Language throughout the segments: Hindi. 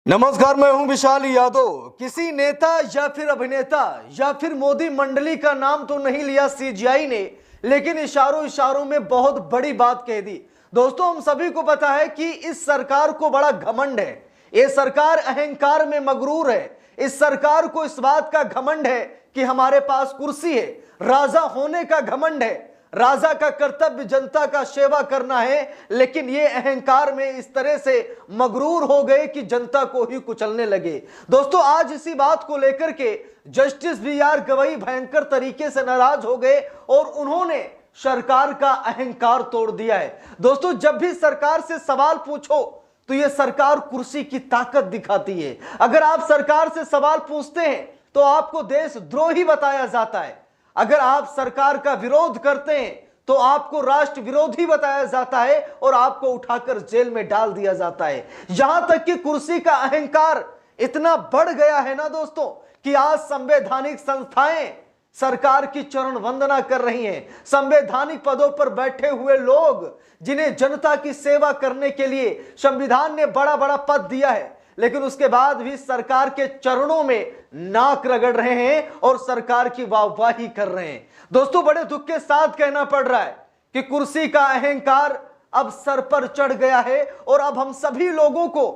नमस्कार, मैं हूं विशाल यादव। किसी नेता या फिर अभिनेता या फिर मोदी मंडली का नाम तो नहीं लिया सीजीआई ने, लेकिन इशारों इशारों में बहुत बड़ी बात कह दी। दोस्तों, हम सभी को पता है कि इस सरकार को बड़ा घमंड है। ये सरकार अहंकार में मगरूर है। इस सरकार को इस बात का घमंड है कि हमारे पास कुर्सी है। राजा होने का घमंड है। राजा का कर्तव्य जनता का सेवा करना है, लेकिन ये अहंकार में इस तरह से मगरूर हो गए कि जनता को ही कुचलने लगे। दोस्तों, आज इसी बात को लेकर के जस्टिस बी.आर. गवई भयंकर तरीके से नाराज हो गए और उन्होंने सरकार का अहंकार तोड़ दिया है। दोस्तों, जब भी सरकार से सवाल पूछो तो ये सरकार कुर्सी की ताकत दिखाती है। अगर आप सरकार से सवाल पूछते हैं तो आपको देशद्रोही बताया जाता है। अगर आप सरकार का विरोध करते हैं तो आपको राष्ट्र विरोधी बताया जाता है और आपको उठाकर जेल में डाल दिया जाता है। यहां तक कि कुर्सी का अहंकार इतना बढ़ गया है ना दोस्तों, कि आज संवैधानिक संस्थाएं सरकार की चरण वंदना कर रही हैं। संवैधानिक पदों पर बैठे हुए लोग, जिन्हें जनता की सेवा करने के लिए संविधान ने बड़ा बड़ा पद दिया है, लेकिन उसके बाद भी सरकार के चरणों में नाक रगड़ रहे हैं और सरकार की वाहवाही कर रहे हैं। दोस्तों, बड़े दुख के साथ कहना पड़ रहा है कि कुर्सी का अहंकार अब सर पर चढ़ गया है और अब हम सभी लोगों को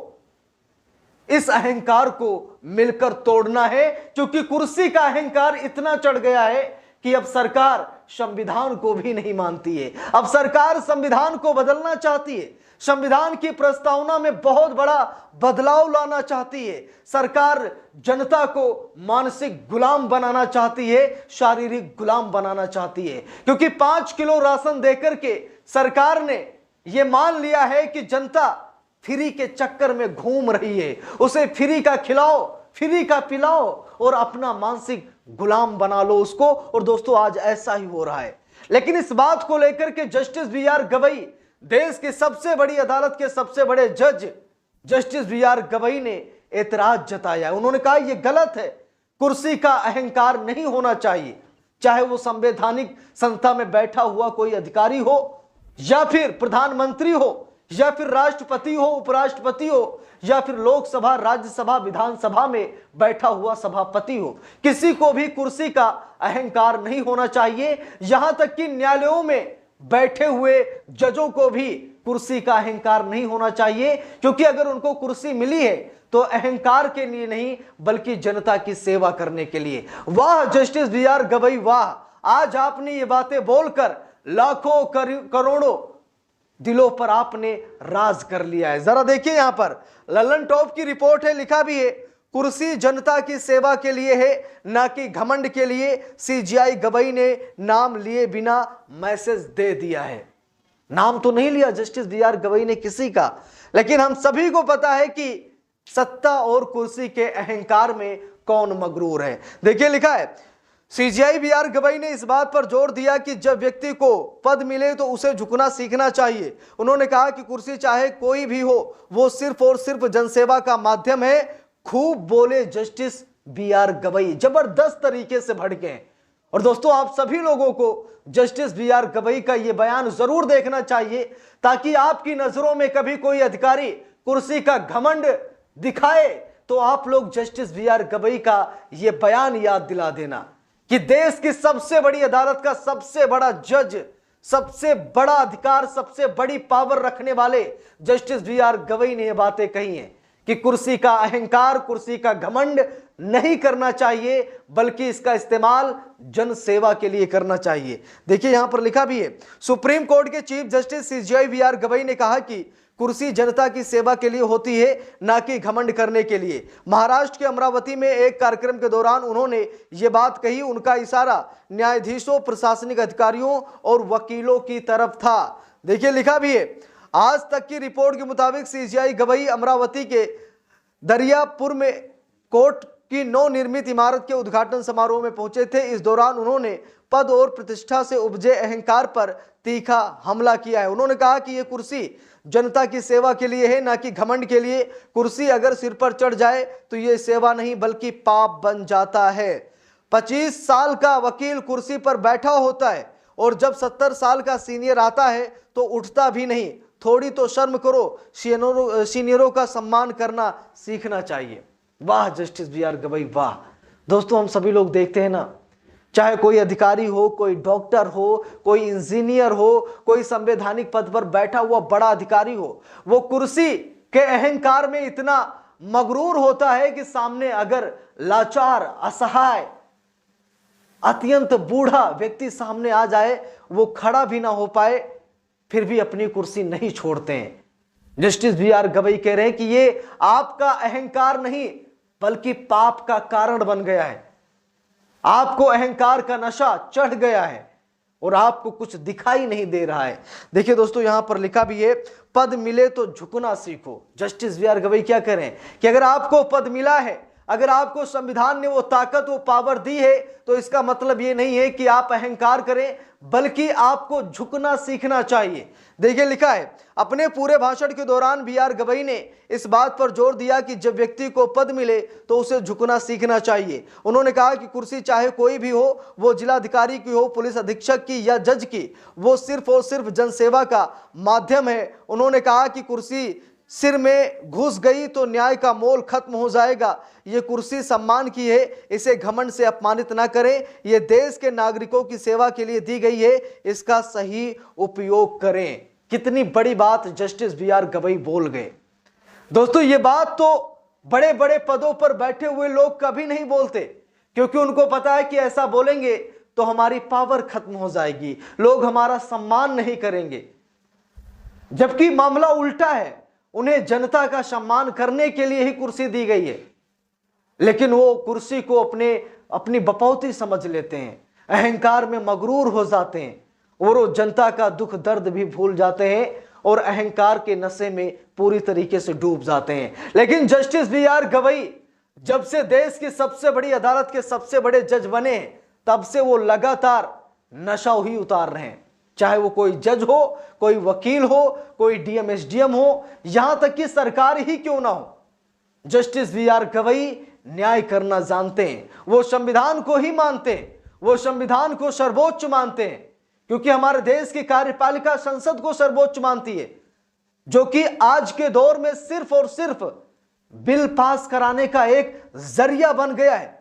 इस अहंकार को मिलकर तोड़ना है, क्योंकि कुर्सी का अहंकार इतना चढ़ गया है कि अब सरकार संविधान को भी नहीं मानती है। अब सरकार संविधान को बदलना चाहती है। संविधान की प्रस्तावना में बहुत बड़ा बदलाव लाना चाहती है। सरकार जनता को मानसिक गुलाम बनाना चाहती है, शारीरिक गुलाम बनाना चाहती है, क्योंकि 5 किलो राशन देकर के सरकार ने यह मान लिया है कि जनता फ्री के चक्कर में घूम रही है। उसे फ्री का खिलाओ, फ्री का पिलाओ और अपना मानसिक गुलाम बना लो उसको। और दोस्तों, आज ऐसा ही हो रहा है। लेकिन इस बात को लेकर के जस्टिस बी.आर. गवई, देश की सबसे बड़ी अदालत के सबसे बड़े जज जस्टिस बी.आर. गवई ने एतराज जताया। उन्होंने कहा यह गलत है। कुर्सी का अहंकार नहीं होना चाहिए, चाहे वो संवैधानिक संस्था में बैठा हुआ कोई अधिकारी हो, या फिर प्रधानमंत्री हो, या फिर राष्ट्रपति हो, उपराष्ट्रपति हो, या फिर लोकसभा, राज्यसभा, विधानसभा में बैठा हुआ सभापति हो। किसी को भी कुर्सी का अहंकार नहीं होना चाहिए। यहां तक कि न्यायालयों में बैठे हुए जजों को भी कुर्सी का अहंकार नहीं होना चाहिए, क्योंकि अगर उनको कुर्सी मिली है तो अहंकार के लिए नहीं, बल्कि जनता की सेवा करने के लिए। वाह जस्टिस बी.आर. गवई, वाह! आज आपने ये बातें बोलकर लाखों करोड़ों दिलों पर आपने राज कर लिया है। जरा देखिए, यहां पर लल्लन टॉप की रिपोर्ट है, लिखा भी है कुर्सी जनता की सेवा के लिए है, ना कि घमंड के लिए। सीजीआई गवई ने नाम लिए बिना मैसेज दे दिया है। नाम तो नहीं लिया जस्टिस बी.आर. गवई ने किसी का, लेकिन हम सभी को पता है कि सत्ता और कुर्सी के अहंकार में कौन मगरूर है। देखिए, लिखा है सीजीआई बी.आर. गवई ने इस बात पर जोर दिया कि जब व्यक्ति को पद मिले तो उसे झुकना सीखना चाहिए। उन्होंने कहा कि कुर्सी चाहे कोई भी हो, वो सिर्फ और सिर्फ जनसेवा का माध्यम है। खूब बोले जस्टिस बी.आर. गवई, जबरदस्त तरीके से भड़के। और दोस्तों, आप सभी लोगों को जस्टिस बी.आर. गवई का यह बयान जरूर देखना चाहिए, ताकि आपकी नजरों में कभी कोई अधिकारी कुर्सी का घमंड दिखाए तो आप लोग जस्टिस बी.आर. गवई का यह बयान याद दिला देना कि देश की सबसे बड़ी अदालत का सबसे बड़ा जज, सबसे बड़ा अधिकार, सबसे बड़ी पावर रखने वाले जस्टिस बी.आर. गवई ने यह बातें कही हैं कि कुर्सी का अहंकार, कुर्सी का घमंड नहीं करना चाहिए, बल्कि इसका इस्तेमाल जन सेवा के लिए करना चाहिए। देखिए, यहां पर लिखा भी है, सुप्रीम कोर्ट के chief justice CJI B R. Gavai ने कहा कि कुर्सी जनता की सेवा के लिए होती है, ना कि घमंड करने के लिए। महाराष्ट्र के अमरावती में एक कार्यक्रम के दौरान उन्होंने ये बात कही। उनका इशारा न्यायाधीशों, प्रशासनिक अधिकारियों और वकीलों की तरफ था। देखिए, लिखा भी है, आज तक की रिपोर्ट के मुताबिक सीजीआई गवई अमरावती के दरियापुर में कोर्ट की नवनिर्मित इमारत के उद्घाटन समारोह में पहुंचे थे। इस दौरान उन्होंने पद और प्रतिष्ठा से उपजे अहंकार पर तीखा हमला किया है। उन्होंने कहा कि यह कुर्सी जनता की सेवा के लिए है, ना कि घमंड के लिए। कुर्सी अगर सिर पर चढ़ जाए तो यह सेवा नहीं, बल्कि पाप बन जाता है। 25 साल का वकील कुर्सी पर बैठा होता है और जब 70 साल का सीनियर आता है तो उठता भी नहीं, थोड़ी तो शर्म करो, सीनियरों का सम्मान करना सीखना चाहिए। वाह जस्टिस बी आर गवई, वाह। दोस्तों हम सभी लोग देखते हैं ना, चाहे कोई अधिकारी हो, कोई डॉक्टर हो, कोई इंजीनियर हो, कोई संवैधानिक पद पर बैठा हुआ बड़ा अधिकारी हो, वो कुर्सी के अहंकार में इतना मगरूर होता है कि सामने अगर लाचार, असहाय, अत्यंत बूढ़ा व्यक्ति सामने आ जाए, वो खड़ा भी ना हो पाए, फिर भी अपनी कुर्सी नहीं छोड़ते हैं। जस्टिस बी आर गवई कह रहे हैं कि ये आपका अहंकार नहीं बल्कि पाप का कारण बन गया है। आपको अहंकार का नशा चढ़ गया है और आपको कुछ दिखाई नहीं दे रहा है। देखिए दोस्तों यहां पर लिखा भी है, पद मिले तो झुकना सीखो। जस्टिस बी आर गवई क्या कह रहे हैं कि अगर आपको पद मिला है, अगर आपको संविधान ने वो ताकत, वो पावर दी है, तो इसका मतलब ये नहीं है कि आप अहंकार करें, बल्कि आपको झुकना सीखना चाहिए। देखिए लिखा है, अपने पूरे भाषण के दौरान बी आर गवई ने इस बात पर जोर दिया कि जब व्यक्ति को पद मिले तो उसे झुकना सीखना चाहिए। उन्होंने कहा कि कुर्सी चाहे कोई भी हो, वो जिलाधिकारी की हो, पुलिस अधीक्षक की या जज की, वो सिर्फ और सिर्फ जनसेवा का माध्यम है। उन्होंने कहा कि कुर्सी सिर में घुस गई तो न्याय का मोल खत्म हो जाएगा। ये कुर्सी सम्मान की है, इसे घमंड से अपमानित ना करें। ये देश के नागरिकों की सेवा के लिए दी गई है, इसका सही उपयोग करें। कितनी बड़ी बात जस्टिस बी आर गवई बोल गए। दोस्तों ये बात तो बड़े बड़े पदों पर बैठे हुए लोग कभी नहीं बोलते, क्योंकि उनको पता है कि ऐसा बोलेंगे तो हमारी पावर खत्म हो जाएगी, लोग हमारा सम्मान नहीं करेंगे। जबकि मामला उल्टा है, उन्हें जनता का सम्मान करने के लिए ही कुर्सी दी गई है, लेकिन वो कुर्सी को अपनी बपौती समझ लेते हैं, अहंकार में मगरूर हो जाते हैं और वो जनता का दुख दर्द भी भूल जाते हैं और अहंकार के नशे में पूरी तरीके से डूब जाते हैं। लेकिन जस्टिस बी आर गवई जब से देश की सबसे बड़ी अदालत के सबसे बड़े जज बने, तब से वो लगातार नशा ही उतार रहे हैं। चाहे वो कोई जज हो, कोई वकील हो, कोई डीएम एसडीएम हो, यहां तक कि सरकार ही क्यों ना हो, जस्टिस बी आर गवई न्याय करना जानते हैं। वो संविधान को ही मानते हैं, वो संविधान को सर्वोच्च मानते हैं, क्योंकि हमारे देश की कार्यपालिका संसद को सर्वोच्च मानती है, जो कि आज के दौर में सिर्फ और सिर्फ बिल पास कराने का एक जरिया बन गया है।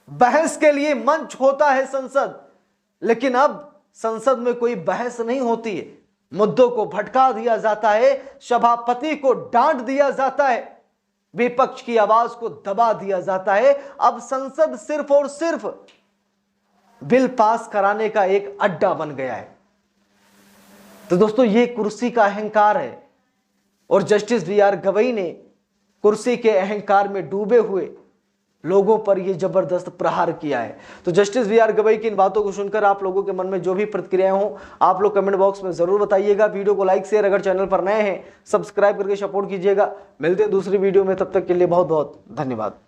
बहस के लिए मंच होता है संसद, लेकिन अब संसद में कोई बहस नहीं होती है, मुद्दों को भटका दिया जाता है, सभापति को डांट दिया जाता है, विपक्ष की आवाज को दबा दिया जाता है। अब संसद सिर्फ और सिर्फ बिल पास कराने का एक अड्डा बन गया है। तो दोस्तों ये कुर्सी का अहंकार है और जस्टिस बी आर गवई ने कुर्सी के अहंकार में डूबे हुए लोगों पर यह जबरदस्त प्रहार किया है। तो जस्टिस बी आर गवई की इन बातों को सुनकर आप लोगों के मन में जो भी प्रतिक्रियाएं हो, आप लोग कमेंट बॉक्स में जरूर बताइएगा। वीडियो को लाइक शेयर, अगर चैनल पर नए हैं सब्सक्राइब करके सपोर्ट कीजिएगा। मिलते हैं दूसरी वीडियो में, तब तक के लिए बहुत बहुत धन्यवाद।